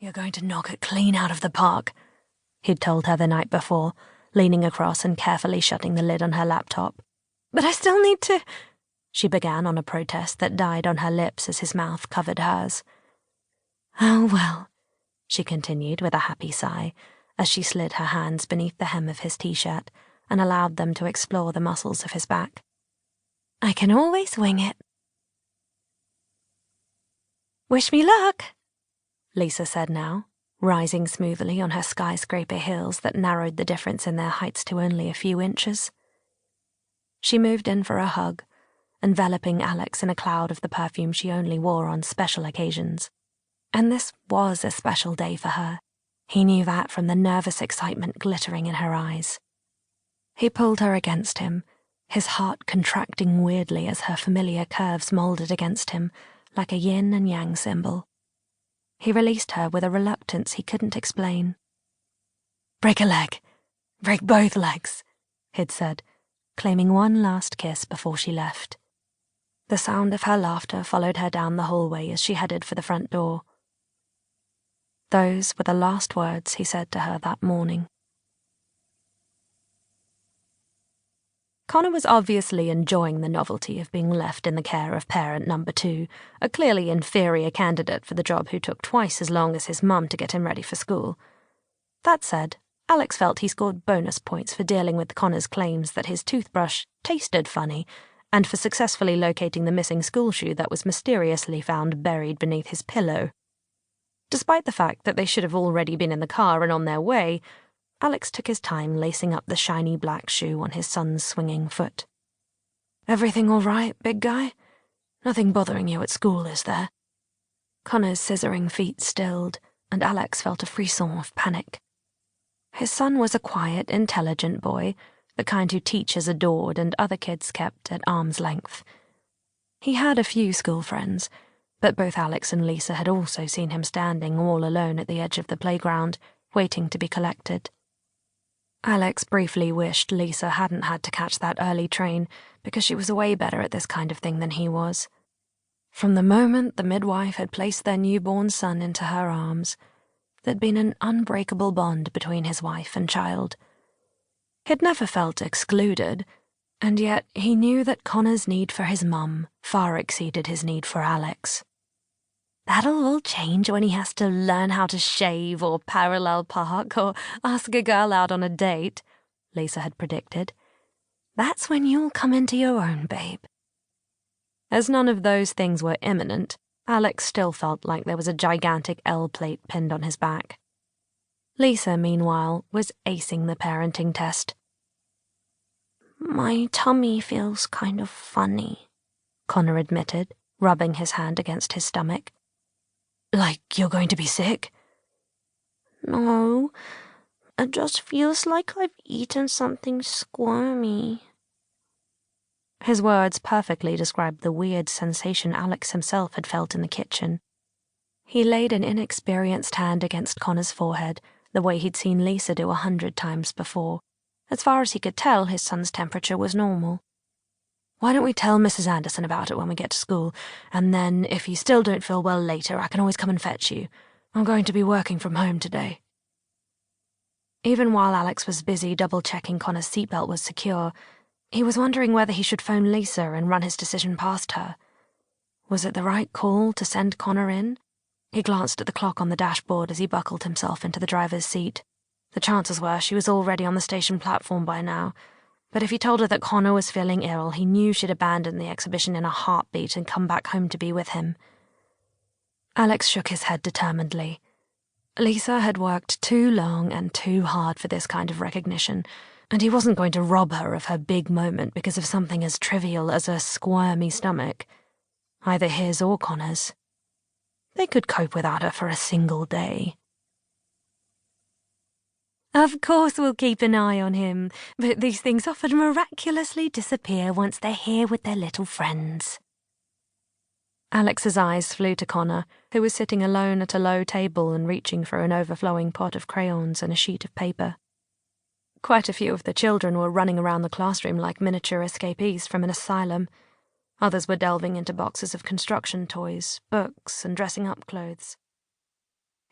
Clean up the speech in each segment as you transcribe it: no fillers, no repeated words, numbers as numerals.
"You're going to knock it clean out of the park," he'd told her the night before, leaning across and carefully shutting the lid on her laptop. "But I still need to—" she began on a protest that died on her lips as his mouth covered hers. "Oh, well," she continued with a happy sigh, as she slid her hands beneath the hem of his t-shirt and allowed them to explore the muscles of his back. "I can always wing it." "Wish me luck," Lisa said now, rising smoothly on her skyscraper heels that narrowed the difference in their heights to only a few inches. She moved in for a hug, enveloping Alex in a cloud of the perfume she only wore on special occasions. And this was a special day for her. He knew that from the nervous excitement glittering in her eyes. He pulled her against him, his heart contracting weirdly as her familiar curves molded against him, like a yin and yang symbol. He released her with a reluctance he couldn't explain. "Break a leg. Break both legs," he'd said, claiming one last kiss before she left. The sound of her laughter followed her down the hallway as she headed for the front door. Those were the last words he said to her that morning. Connor was obviously enjoying the novelty of being left in the care of parent number 2, a clearly inferior candidate for the job who took twice as long as his mum to get him ready for school. That said, Alex felt he scored bonus points for dealing with Connor's claims that his toothbrush tasted funny, and for successfully locating the missing school shoe that was mysteriously found buried beneath his pillow. Despite the fact that they should have already been in the car and on their way, Alex took his time lacing up the shiny black shoe on his son's swinging foot. "Everything all right, big guy? Nothing bothering you at school, is there?" Connor's scissoring feet stilled, and Alex felt a frisson of panic. His son was a quiet, intelligent boy, the kind who teachers adored and other kids kept at arm's length. He had a few school friends, but both Alex and Lisa had also seen him standing all alone at the edge of the playground, waiting to be collected. Alex briefly wished Lisa hadn't had to catch that early train, because she was way better at this kind of thing than he was. From the moment the midwife had placed their newborn son into her arms, there'd been an unbreakable bond between his wife and child. He'd never felt excluded, and yet he knew that Connor's need for his mum far exceeded his need for Alex. "That'll all change when he has to learn how to shave or parallel park or ask a girl out on a date," Lisa had predicted. "That's when you'll come into your own, babe." As none of those things were imminent, Alex still felt like there was a gigantic L plate pinned on his back. Lisa, meanwhile, was acing the parenting test. "My tummy feels kind of funny," Connor admitted, rubbing his hand against his stomach. "Like you're going to be sick?" "No, it just feels like I've eaten something squirmy." His words perfectly described the weird sensation Alex himself had felt in the kitchen. He laid an inexperienced hand against Connor's forehead, the way he'd seen Lisa do 100 times before. As far as he could tell, his son's temperature was normal. "Why don't we tell Mrs. Anderson about it when we get to school, and then, if you still don't feel well later, I can always come and fetch you. I'm going to be working from home today." Even while Alex was busy double-checking Connor's seatbelt was secure, he was wondering whether he should phone Lisa and run his decision past her. Was it the right call to send Connor in? He glanced at the clock on the dashboard as he buckled himself into the driver's seat. The chances were she was already on the station platform by now, but if he told her that Connor was feeling ill, he knew she'd abandon the exhibition in a heartbeat and come back home to be with him. Alex shook his head determinedly. Lisa had worked too long and too hard for this kind of recognition, and he wasn't going to rob her of her big moment because of something as trivial as a squirmy stomach, either his or Connor's. They could cope without her for a single day. "Of course we'll keep an eye on him, but these things often miraculously disappear once they're here with their little friends." Alex's eyes flew to Connor, who was sitting alone at a low table and reaching for an overflowing pot of crayons and a sheet of paper. Quite a few of the children were running around the classroom like miniature escapees from an asylum. Others were delving into boxes of construction toys, books, and dressing-up clothes.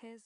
His